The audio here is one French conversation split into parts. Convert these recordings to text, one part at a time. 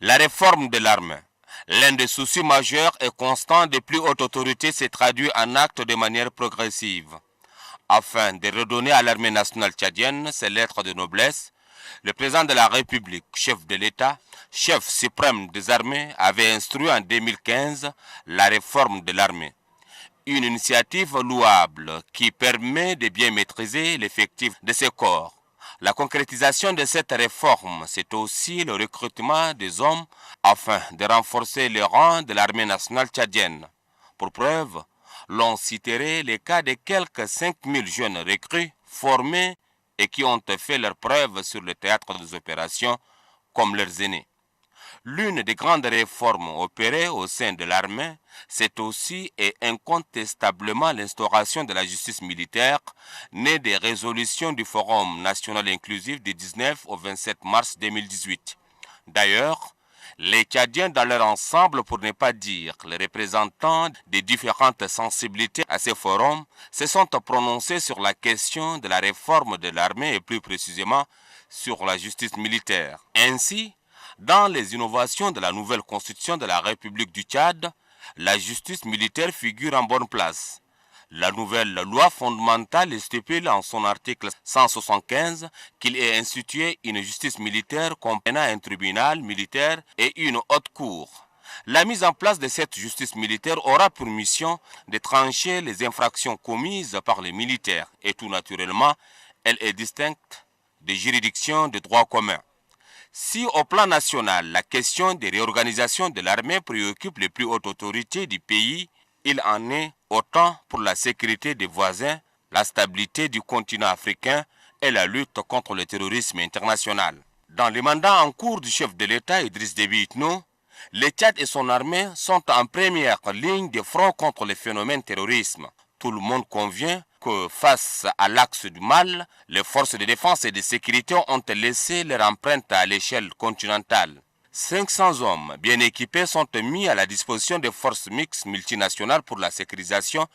La réforme de l'armée. L'un des soucis majeurs et constants des plus hautes autorités s'est traduit en actes de manière progressive. Afin de redonner à l'armée nationale tchadienne ses lettres de noblesse, le président de la République, chef de l'État, chef suprême des armées, avait instruit en 2015 la réforme de l'armée. Une initiative louable qui permet de bien maîtriser l'effectif de ces corps. La concrétisation de cette réforme, c'est aussi le recrutement des hommes afin de renforcer les rangs de l'armée nationale tchadienne. Pour preuve, l'on citerait les cas de quelques 5000 jeunes recrues formés et qui ont fait leurs preuves sur le théâtre des opérations comme leurs aînés. L'une des grandes réformes opérées au sein de l'armée, c'est aussi et incontestablement l'instauration de la justice militaire, née des résolutions du Forum national inclusif du 19 au 27 mars 2018. D'ailleurs, les Tchadiens dans leur ensemble, pour ne pas dire les représentants des différentes sensibilités à ces forums, se sont prononcés sur la question de la réforme de l'armée et plus précisément sur la justice militaire. Ainsi, dans les innovations de la nouvelle constitution de la République du Tchad, la justice militaire figure en bonne place. La nouvelle loi fondamentale stipule en son article 175 qu'il est institué une justice militaire comprenant un tribunal militaire et une haute cour. La mise en place de cette justice militaire aura pour mission de trancher les infractions commises par les militaires et tout naturellement, elle est distincte des juridictions de droit commun. Si au plan national, la question des réorganisations de l'armée préoccupe les plus hautes autorités du pays, il en est autant pour la sécurité des voisins, la stabilité du continent africain et la lutte contre le terrorisme international. Dans les mandats en cours du chef de l'État Idriss Déby Itno, le Tchad et son armée sont en première ligne de front contre le phénomène terrorisme. Tout le monde convient que face à l'axe du mal, les forces de défense et de sécurité ont laissé leur empreinte à l'échelle continentale. 500 hommes bien équipés sont mis à la disposition des forces mixtes multinationales pour la sécurisation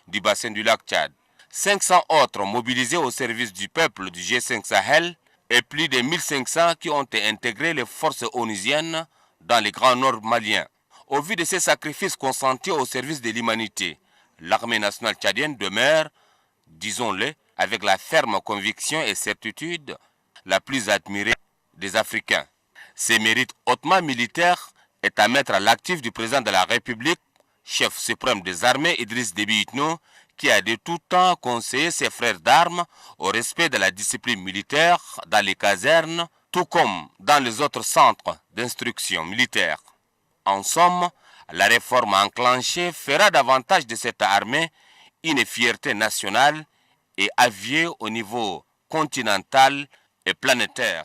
du bassin du lac Tchad. 500 autres mobilisés au service du peuple du G5 Sahel et plus de 1500 qui ont intégré les forces onusiennes dans les grands nord maliens. Au vu de ces sacrifices consentis au service de l'humanité, l'armée nationale tchadienne demeure, disons-le, avec la ferme conviction et certitude, la plus admirée des Africains. Ces mérites hautement militaires est à mettre à l'actif du président de la République, chef suprême des armées Idriss Déby Itno, qui a de tout temps conseillé ses frères d'armes au respect de la discipline militaire dans les casernes, tout comme dans les autres centres d'instruction militaire. En somme, la réforme enclenchée fera davantage de cette armée une fierté nationale et aviée au niveau continental et planétaire.